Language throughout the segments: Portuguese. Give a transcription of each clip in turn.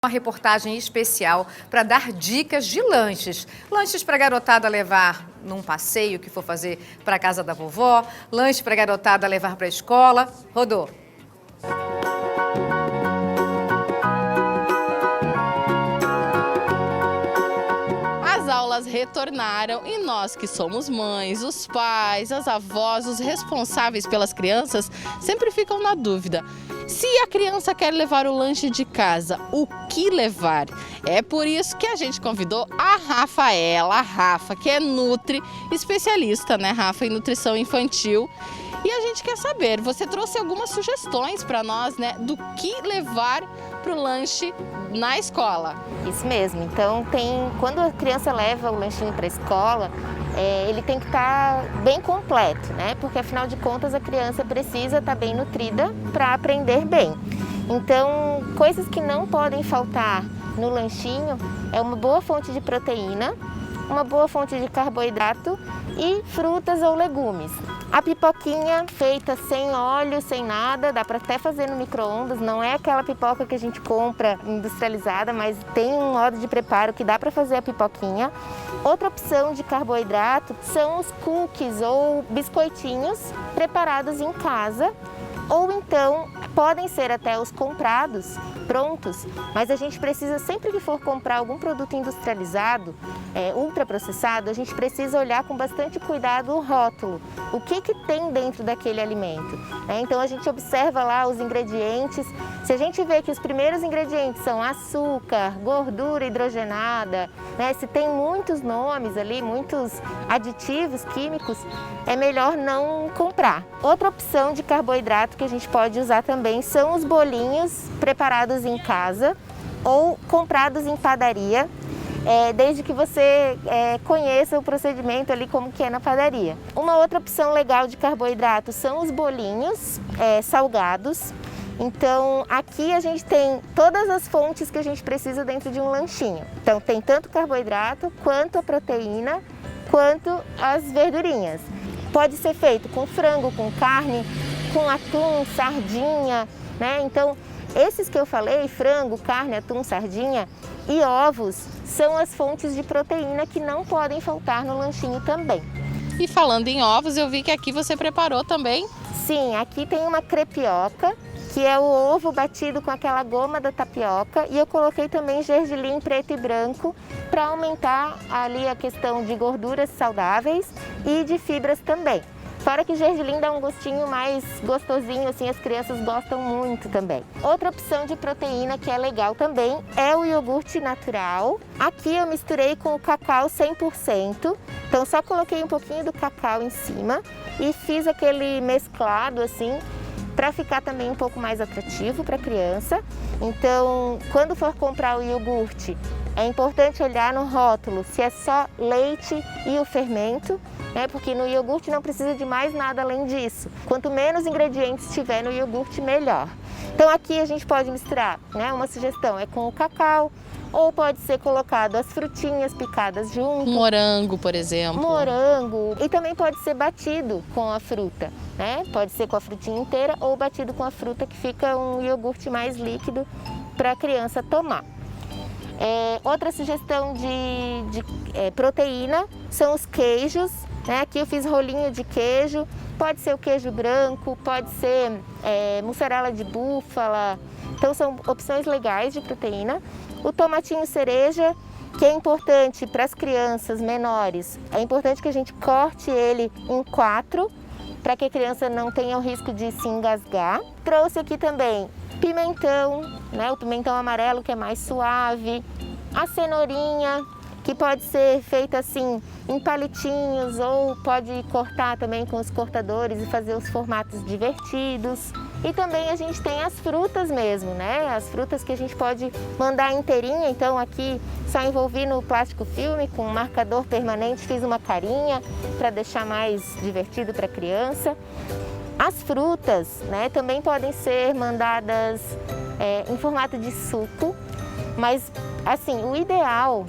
Uma reportagem especial para dar dicas de lanches. Lanches para a garotada levar num passeio que for fazer para a casa da vovó, lanche para a garotada levar para a escola. Rodou. As aulas retornaram e nós que somos mães, os pais, as avós, os responsáveis pelas crianças, sempre ficam na dúvida. Se a criança quer levar o lanche de casa, o que levar? É por isso que a gente convidou a Rafa, que é nutri, especialista, né, Rafa, em nutrição infantil. E a gente quer saber, você trouxe algumas sugestões para nós, né, do que levar para o lanche na escola. Isso mesmo, então quando a criança leva o lanchinho para a escola, ele tem que estar bem completo, né? Porque afinal de contas a criança precisa estar bem nutrida para aprender bem. Então, coisas que não podem faltar no lanchinho é uma boa fonte de proteína, uma boa fonte de carboidrato e frutas ou legumes. A pipoquinha feita sem óleo, sem nada, dá para até fazer no micro-ondas, não é aquela pipoca que a gente compra industrializada, mas tem um modo de preparo que dá para fazer a pipoquinha. Outra opção de carboidrato são os cookies ou biscoitinhos preparados em casa, ou então podem ser até os comprados, prontos, mas a gente precisa, sempre que for comprar algum produto industrializado, ultraprocessado, a gente precisa olhar com bastante cuidado o rótulo, o que tem dentro daquele alimento. Então a gente observa lá os ingredientes, se a gente vê que os primeiros ingredientes são açúcar, gordura hidrogenada, se tem muitos nomes ali, muitos aditivos químicos, é melhor não comprar. Outra opção de carboidrato que a gente pode usar também são os bolinhos preparados em casa ou comprados em padaria, desde que você conheça o procedimento ali como que é na padaria. Uma outra opção legal de carboidrato são os bolinhos salgados. Então aqui a gente tem todas as fontes que a gente precisa dentro de um lanchinho. Então tem tanto carboidrato, quanto a proteína, quanto as verdurinhas. Pode ser feito com frango, com carne, com atum, sardinha, né? Então, esses que eu falei, frango, carne, atum, sardinha e ovos, são as fontes de proteína que não podem faltar no lanchinho também. E falando em ovos, eu vi que aqui você preparou também. Sim, aqui tem uma crepioca, que é o ovo batido com aquela goma da tapioca, e eu coloquei também gergelim preto e branco para aumentar ali a questão de gorduras saudáveis e de fibras também. Fora que gergelim dá um gostinho mais gostosinho, assim, as crianças gostam muito também. Outra opção de proteína que é legal também é o iogurte natural. Aqui eu misturei com o cacau 100%, então só coloquei um pouquinho do cacau em cima e fiz aquele mesclado assim, para ficar também um pouco mais atrativo para a criança. Então, quando for comprar o iogurte, é importante olhar no rótulo se é só leite e o fermento, porque no iogurte não precisa de mais nada além disso. Quanto menos ingredientes tiver no iogurte, melhor. Então aqui a gente pode misturar, uma sugestão é com o cacau, ou pode ser colocado as frutinhas picadas junto. Morango, por exemplo. Morango. E também pode ser batido com a fruta, Pode ser com a frutinha inteira ou batido com a fruta, que fica um iogurte mais líquido para a criança tomar. Outra sugestão de proteína são os queijos. Aqui eu fiz rolinho de queijo, pode ser o queijo branco, pode ser mussarela de búfala, então são opções legais de proteína. O tomatinho cereja, que é importante para as crianças menores, é importante que a gente corte ele em 4, para que a criança não tenha o risco de se engasgar. Trouxe aqui também pimentão, o pimentão amarelo, que é mais suave, a cenourinha, que pode ser feita assim em palitinhos, ou pode cortar também com os cortadores e fazer os formatos divertidos. E também a gente tem as frutas mesmo, as frutas que a gente pode mandar inteirinha. Então aqui só envolvi no plástico filme com um marcador permanente, fiz uma carinha para deixar mais divertido para a criança. As frutas, também podem ser mandadas em formato de suco, mas assim, o ideal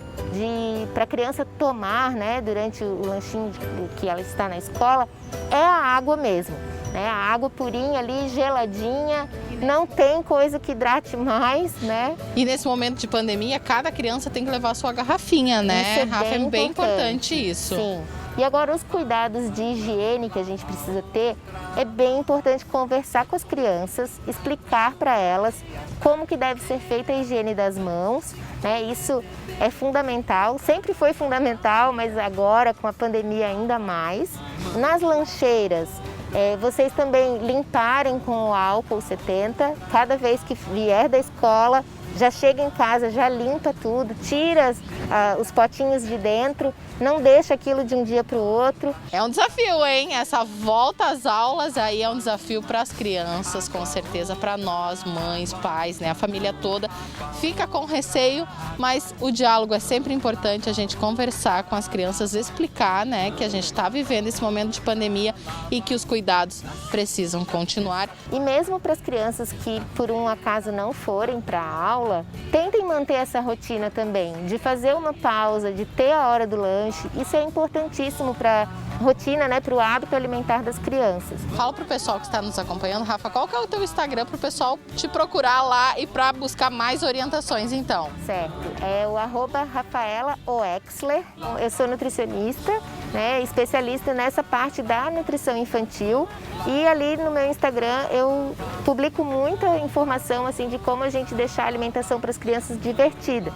para a criança tomar, durante o lanchinho que ela está na escola, é a água mesmo, A água purinha ali, geladinha, Não tem coisa que hidrate mais, né? E nesse momento de pandemia, cada criança tem que levar a sua garrafinha, né? Isso é Rafa, é bem bem importante isso. Sim. E agora os cuidados de higiene que a gente precisa ter, é bem importante conversar com as crianças, explicar para elas como que deve ser feita a higiene das mãos, né? Isso é fundamental, sempre foi fundamental, mas agora com a pandemia ainda mais. Nas lancheiras, vocês também limparem com o álcool 70, cada vez que vier da escola, já chega em casa, já limpa tudo, tira os potinhos de dentro, não deixa aquilo de um dia para o outro. É um desafio, hein? Essa volta às aulas aí é um desafio para as crianças, com certeza, para nós, mães, pais, né? A família toda fica com receio, mas o diálogo é sempre importante, a gente conversar com as crianças, explicar, né, que a gente está vivendo esse momento de pandemia e que os cuidados precisam continuar. E mesmo para as crianças que por um acaso não forem para a aula, tentem manter essa rotina também, de fazer uma pausa, de ter a hora do lanche. Isso é importantíssimo para a rotina, né, para o hábito alimentar das crianças. Fala para o pessoal que está nos acompanhando, Rafa, qual que é o teu Instagram para o pessoal te procurar lá e para buscar mais orientações, então? Certo, é o @RafaelaOexler. Eu sou nutricionista, né, especialista nessa parte da nutrição infantil, e ali no meu Instagram eu publico muita informação assim de como a gente deixar a alimentação para as crianças divertida.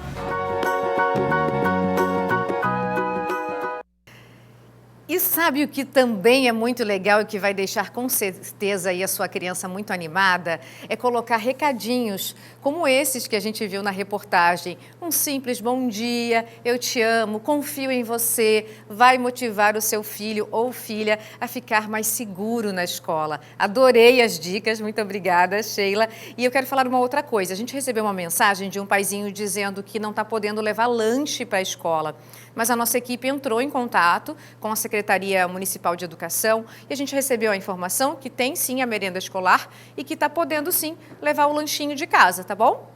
E sabe o que também é muito legal e que vai deixar com certeza aí a sua criança muito animada? É colocar recadinhos como esses que a gente viu na reportagem. Um simples bom dia, eu te amo, confio em você, vai motivar o seu filho ou filha a ficar mais seguro na escola. Adorei as dicas, muito obrigada, Sheila. E eu quero falar uma outra coisa. A gente recebeu uma mensagem de um paizinho dizendo que não está podendo levar lanche para a escola. Mas a nossa equipe entrou em contato com a Secretaria Municipal de Educação e a gente recebeu a informação que tem sim a merenda escolar e que está podendo sim levar o lanchinho de casa, tá bom?